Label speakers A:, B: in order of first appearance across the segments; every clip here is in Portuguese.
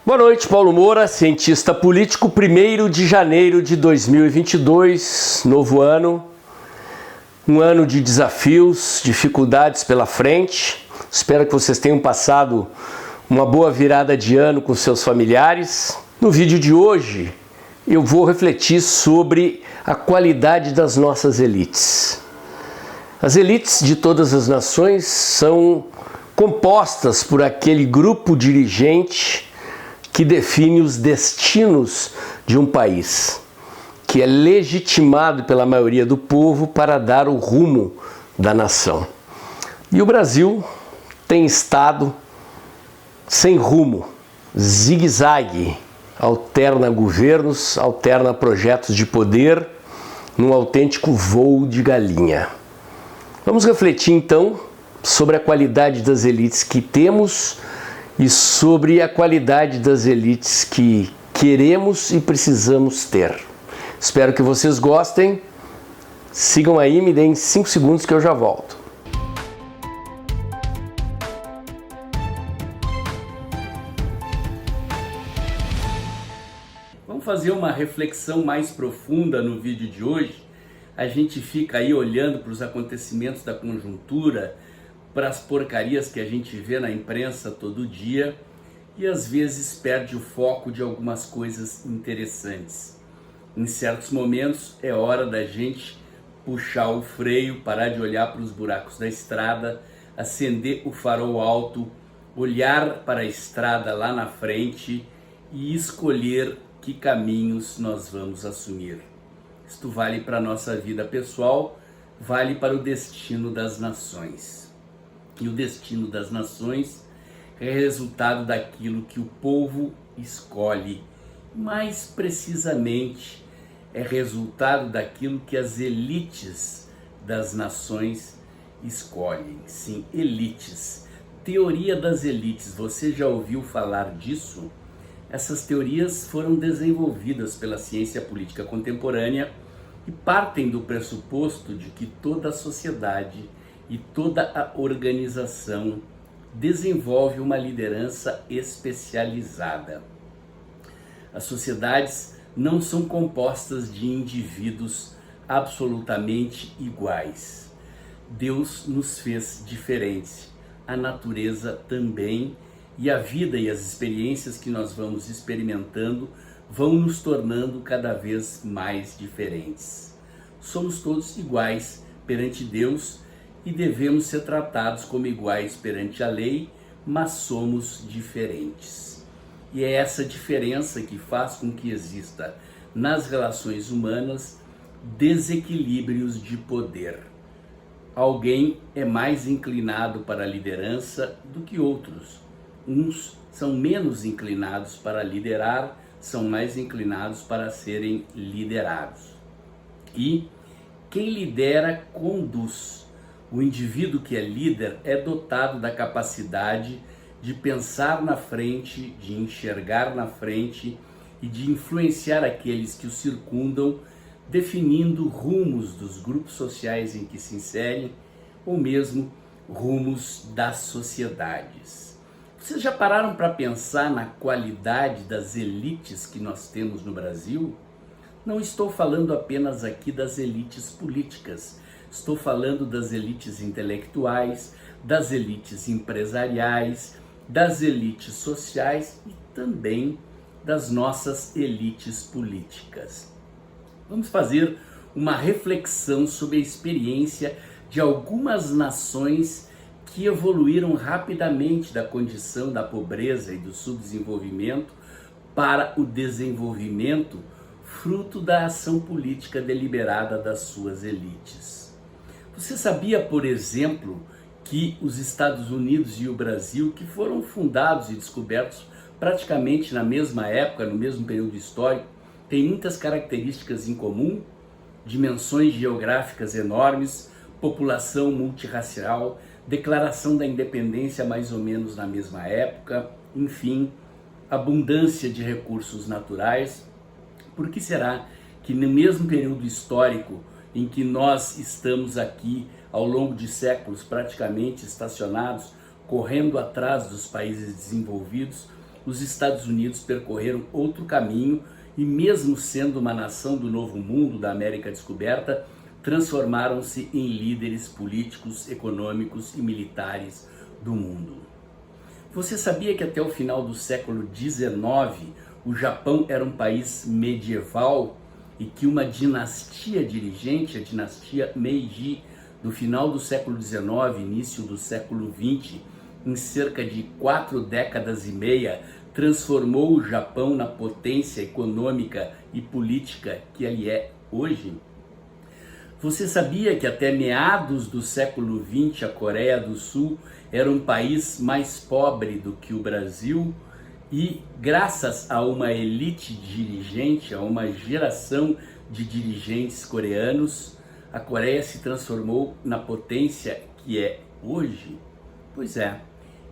A: Boa noite, Paulo Moura, cientista político, 1º de janeiro de 2022, novo ano, um ano de desafios, dificuldades pela frente. Espero que vocês tenham passado uma boa virada de ano com seus familiares. No vídeo de hoje, eu vou refletir sobre a qualidade das nossas elites. As elites de todas as nações são compostas por aquele grupo dirigente que define os destinos de um país, que é legitimado pela maioria do povo para dar o rumo da nação. E o Brasil tem estado sem rumo, zigue-zague, alterna governos, alterna projetos de poder, num autêntico voo de galinha. Vamos refletir então sobre a qualidade das elites que temos e sobre a qualidade das elites que queremos e precisamos ter. Espero que vocês gostem. Sigam aí, me deem 5 segundos que eu já volto. Vamos fazer uma reflexão mais profunda no vídeo de hoje. A gente fica aí olhando para os acontecimentos da conjuntura, para as porcarias que a gente vê na imprensa todo dia e às vezes perde o foco de algumas coisas interessantes. Em certos momentos é hora da gente puxar o freio, parar de olhar para os buracos da estrada, acender o farol alto, olhar para a estrada lá na frente e escolher que caminhos nós vamos assumir. Isto vale para a nossa vida pessoal, vale para o destino das nações. E o destino das nações é resultado daquilo que o povo escolhe. Mais precisamente, é resultado daquilo que as elites das nações escolhem. Sim, elites. Teoria das elites. Você já ouviu falar disso? Essas teorias foram desenvolvidas pela ciência política contemporânea e partem do pressuposto de que toda a sociedade e toda a organização desenvolve uma liderança especializada. As sociedades não são compostas de indivíduos absolutamente iguais. Deus nos fez diferentes, a natureza também, e a vida e as experiências que nós vamos experimentando vão nos tornando cada vez mais diferentes. Somos todos iguais perante Deus e devemos ser tratados como iguais perante a lei, mas somos diferentes. E é essa diferença que faz com que exista nas relações humanas desequilíbrios de poder. Alguém é mais inclinado para a liderança do que outros. Uns são menos inclinados para liderar, são mais inclinados para serem liderados. E quem lidera conduz. O indivíduo que é líder é dotado da capacidade de pensar na frente, de enxergar na frente e de influenciar aqueles que o circundam, definindo rumos dos grupos sociais em que se inserem ou mesmo rumos das sociedades. Vocês já pararam para pensar na qualidade das elites que nós temos no Brasil? Não estou falando apenas aqui das elites políticas. Estou falando das elites intelectuais, das elites empresariais, das elites sociais e também das nossas elites políticas. Vamos fazer uma reflexão sobre a experiência de algumas nações que evoluíram rapidamente da condição da pobreza e do subdesenvolvimento para o desenvolvimento, fruto da ação política deliberada das suas elites. Você sabia, por exemplo, que os Estados Unidos e o Brasil, que foram fundados e descobertos praticamente na mesma época, no mesmo período histórico, têm muitas características em comum? Dimensões geográficas enormes, população multirracial, declaração da independência mais ou menos na mesma época, enfim, abundância de recursos naturais. Por que será que no mesmo período histórico em que nós estamos aqui ao longo de séculos praticamente estacionados, correndo atrás dos países desenvolvidos, os Estados Unidos percorreram outro caminho e, mesmo sendo uma nação do Novo Mundo, da América descoberta, transformaram-se em líderes políticos, econômicos e militares do mundo. Você sabia que até o final do século XIX o Japão era um país medieval e que uma dinastia dirigente, a dinastia Meiji, do final do século XIX, início do século XX, em cerca de 4 décadas e meia, transformou o Japão na potência econômica e política que ele é hoje? Você sabia que até meados do século XX a Coreia do Sul era um país mais pobre do que o Brasil? E graças a uma elite dirigente, a uma geração de dirigentes coreanos, a Coreia se transformou na potência que é hoje? Pois é,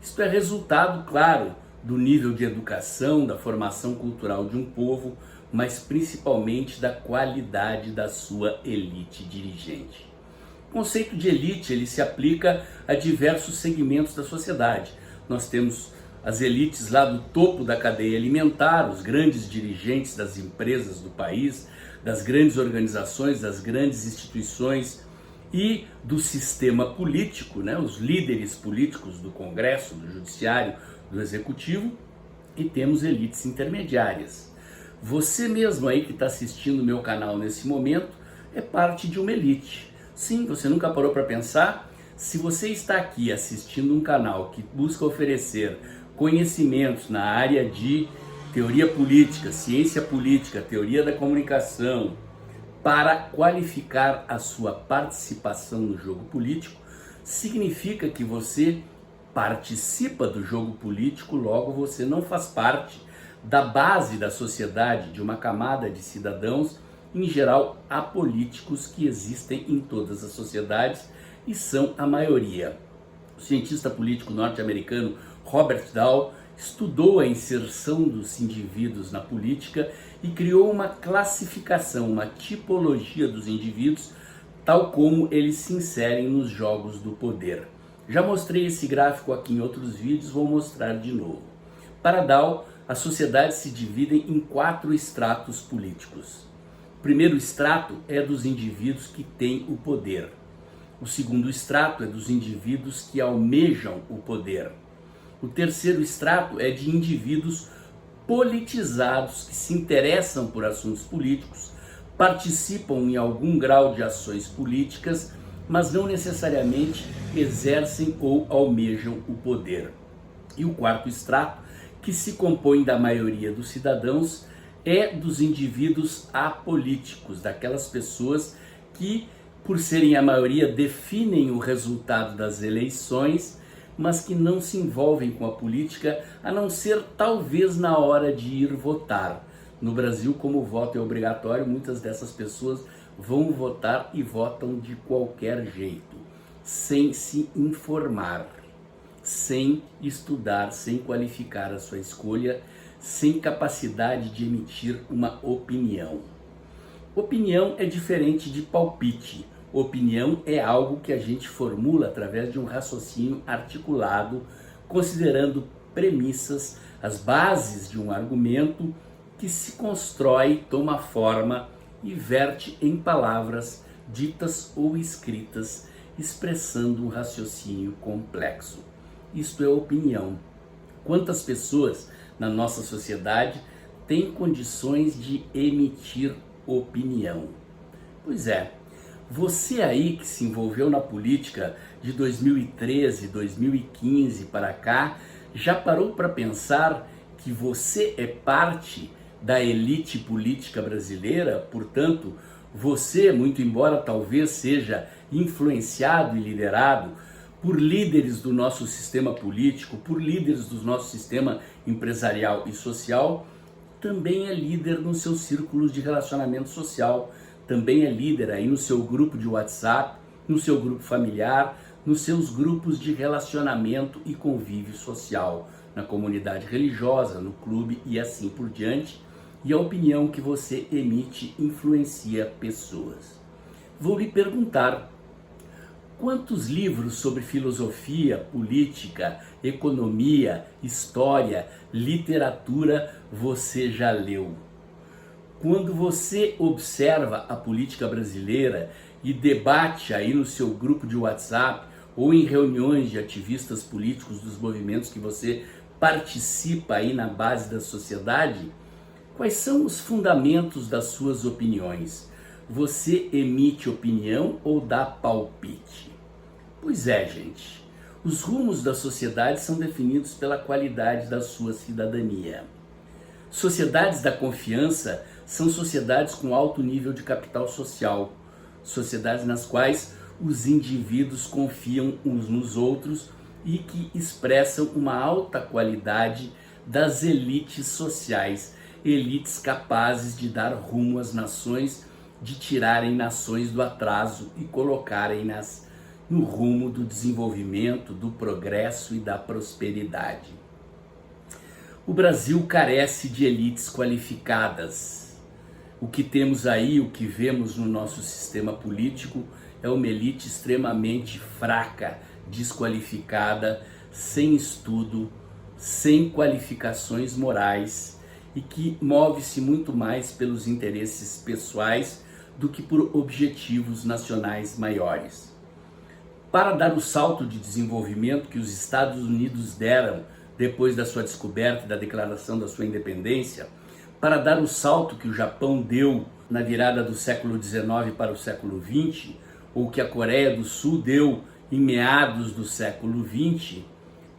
A: isto é resultado, claro, do nível de educação, da formação cultural de um povo, mas principalmente da qualidade da sua elite dirigente. O conceito de elite ele se aplica a diversos segmentos da sociedade. Nós temos as elites lá do topo da cadeia alimentar, os grandes dirigentes das empresas do país, das grandes organizações, das grandes instituições e do sistema político, né? Os líderes políticos do Congresso, do Judiciário, do Executivo, e temos elites intermediárias. Você mesmo aí que está assistindo o meu canal nesse momento é parte de uma elite. Sim, você nunca parou para pensar? Se você está aqui assistindo um canal que busca oferecer conhecimentos na área de teoria política, ciência política, teoria da comunicação, para qualificar a sua participação no jogo político, significa que você participa do jogo político, logo você não faz parte da base da sociedade, de uma camada de cidadãos, em geral apolíticos, que existem em todas as sociedades e são a maioria. O cientista político norte-americano Robert Dahl estudou a inserção dos indivíduos na política e criou uma classificação, uma tipologia dos indivíduos, tal como eles se inserem nos jogos do poder. Já mostrei esse gráfico aqui em outros vídeos, vou mostrar de novo. Para Dahl, as sociedades se dividem em 4 estratos políticos. O primeiro estrato é dos indivíduos que têm o poder. O segundo estrato é dos indivíduos que almejam o poder. O terceiro estrato é de indivíduos politizados que se interessam por assuntos políticos, participam em algum grau de ações políticas, mas não necessariamente exercem ou almejam o poder. E o quarto estrato, que se compõe da maioria dos cidadãos, é dos indivíduos apolíticos, daquelas pessoas que, por serem a maioria, definem o resultado das eleições, mas que não se envolvem com a política, a não ser talvez na hora de ir votar. No Brasil, como o voto é obrigatório, muitas dessas pessoas vão votar e votam de qualquer jeito, sem se informar, sem estudar, sem qualificar a sua escolha, sem capacidade de emitir uma opinião. Opinião é diferente de palpite. Opinião é algo que a gente formula através de um raciocínio articulado, considerando premissas, as bases de um argumento que se constrói, toma forma e verte em palavras ditas ou escritas, expressando um raciocínio complexo. Isto é opinião. Quantas pessoas na nossa sociedade têm condições de emitir opinião? Pois é, você aí que se envolveu na política de 2013, 2015 para cá, já parou para pensar que você é parte da elite política brasileira? Portanto, você, muito embora talvez seja influenciado e liderado por líderes do nosso sistema político, por líderes do nosso sistema empresarial e social, também é líder nos seus círculos de relacionamento social, também é líder aí no seu grupo de WhatsApp, no seu grupo familiar, nos seus grupos de relacionamento e convívio social, na comunidade religiosa, no clube e assim por diante. E a opinião que você emite influencia pessoas. Vou lhe perguntar, Quantos livros sobre filosofia, política, economia, história, literatura você já leu? Quando você observa a política brasileira e debate aí no seu grupo de WhatsApp ou em reuniões de ativistas políticos dos movimentos que você participa aí na base da sociedade, quais são os fundamentos das suas opiniões? Você emite opinião ou dá palpite? Pois é, gente. Os rumos da sociedade são definidos pela qualidade da sua cidadania. Sociedades da confiança são sociedades com alto nível de capital social, sociedades nas quais os indivíduos confiam uns nos outros e que expressam uma alta qualidade das elites sociais, elites capazes de dar rumo às nações, de tirarem nações do atraso e colocarem-nas no rumo do desenvolvimento, do progresso e da prosperidade. O Brasil carece de elites qualificadas. O que temos aí, o que vemos no nosso sistema político é uma elite extremamente fraca, desqualificada, sem estudo, sem qualificações morais e que move-se muito mais pelos interesses pessoais do que por objetivos nacionais maiores. Para dar o salto de desenvolvimento que os Estados Unidos deram depois da sua descoberta e da declaração da sua independência, para dar o salto que o Japão deu na virada do século XIX para o século XX, ou que a Coreia do Sul deu em meados do século XX,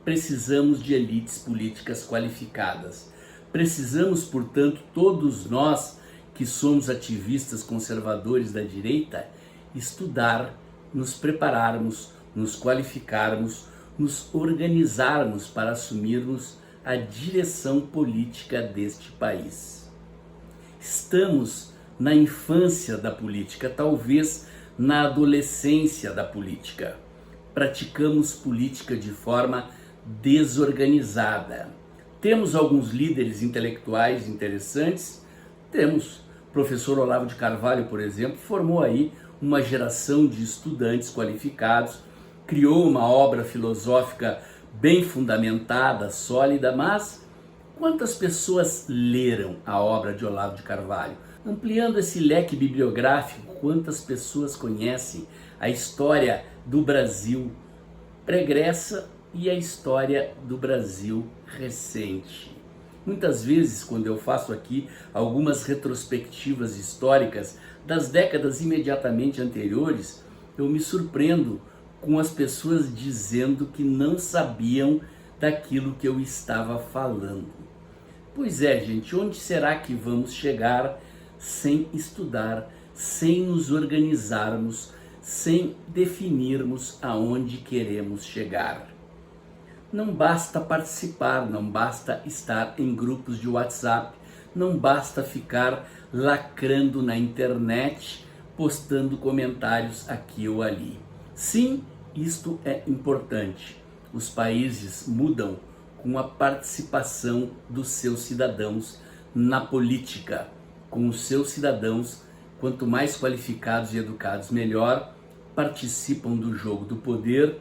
A: precisamos de elites políticas qualificadas. Precisamos, portanto, todos nós que somos ativistas conservadores da direita, estudar, nos prepararmos, nos qualificarmos, nos organizarmos para assumirmos a direção política deste país. Estamos na infância da política, talvez na adolescência da política. Praticamos política de forma desorganizada. Temos alguns líderes intelectuais interessantes, temos o professor Olavo de Carvalho, por exemplo, formou aí uma geração de estudantes qualificados, criou uma obra filosófica bem fundamentada, sólida, mas quantas pessoas leram a obra de Olavo de Carvalho? Ampliando esse leque bibliográfico, quantas pessoas conhecem a história do Brasil pregressa e a história do Brasil recente? Muitas vezes, quando eu faço aqui algumas retrospectivas históricas das décadas imediatamente anteriores, eu me surpreendo com as pessoas dizendo que não sabiam daquilo que eu estava falando. Pois é, gente, onde será que vamos chegar sem estudar, sem nos organizarmos, sem definirmos aonde queremos chegar? Não basta participar, não basta estar em grupos de WhatsApp, não basta ficar lacrando na internet, postando comentários aqui ou ali. Sim, isto é importante. Os países mudam com a participação dos seus cidadãos na política. Com os seus cidadãos, quanto mais qualificados e educados, melhor, participam do jogo do poder,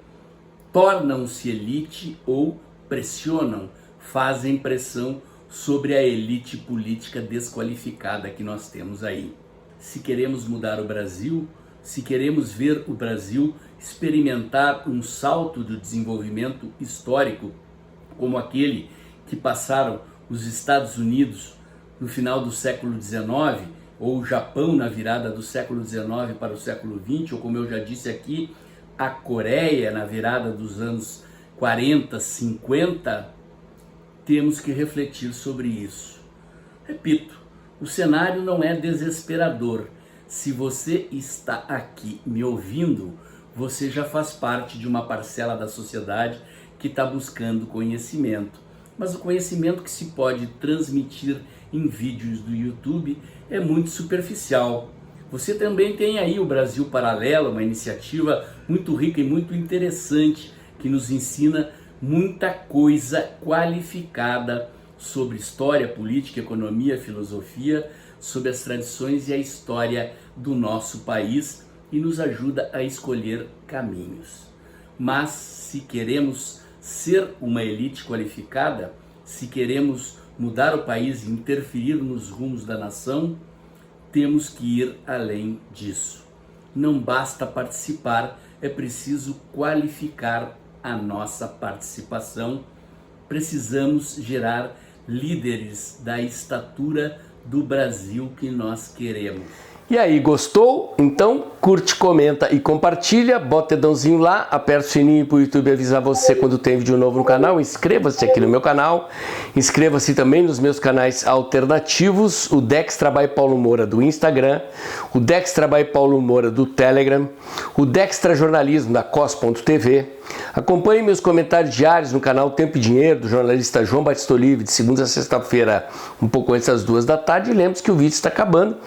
A: tornam-se elite ou pressionam, fazem pressão sobre a elite política desqualificada que nós temos aí. Se queremos mudar o Brasil, se queremos ver o Brasil experimentar um salto de desenvolvimento histórico, como aquele que passaram os Estados Unidos no final do século XIX, ou o Japão na virada do século XIX para o século XX, ou como eu já disse aqui, a Coreia na virada dos anos 40, 50, temos que refletir sobre isso. Repito, o cenário não é desesperador. Se você está aqui me ouvindo, você já faz parte de uma parcela da sociedade que está buscando conhecimento. Mas o conhecimento que se pode transmitir em vídeos do YouTube é muito superficial. Você também tem aí o Brasil Paralelo, uma iniciativa muito rica e muito interessante que nos ensina muita coisa qualificada sobre história, política, economia, filosofia, sobre as tradições e a história do nosso país e nos ajuda a escolher caminhos. Mas se queremos ser uma elite qualificada, se queremos mudar o país e interferir nos rumos da nação, temos que ir além disso. Não basta participar, é preciso qualificar a nossa participação. Precisamos gerar líderes da estatura do Brasil que nós queremos.
B: E aí, gostou? Então curte, comenta e compartilha, bota o dedãozinho lá, aperta o sininho para o YouTube avisar você quando tem vídeo novo no canal, inscreva-se aqui no meu canal, inscreva-se também nos meus canais alternativos, o Dextra by Paulo Moura do Instagram, o Dextra by Paulo Moura do Telegram, o Dextra Jornalismo da cos.tv, acompanhe meus comentários diários no canal Tempo e Dinheiro do jornalista João Batista Olive, de segunda a sexta-feira, um pouco antes das 2 da tarde, e lembre-se que o vídeo está acabando.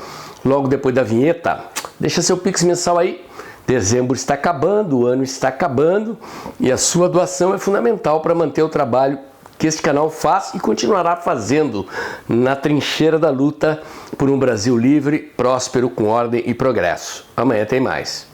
B: Logo depois da vinheta, deixa seu Pix mensal aí. Dezembro está acabando, o ano está acabando e a sua doação é fundamental para manter o trabalho que este canal faz e continuará fazendo na trincheira da luta por um Brasil livre, próspero, com ordem e progresso. Amanhã tem mais.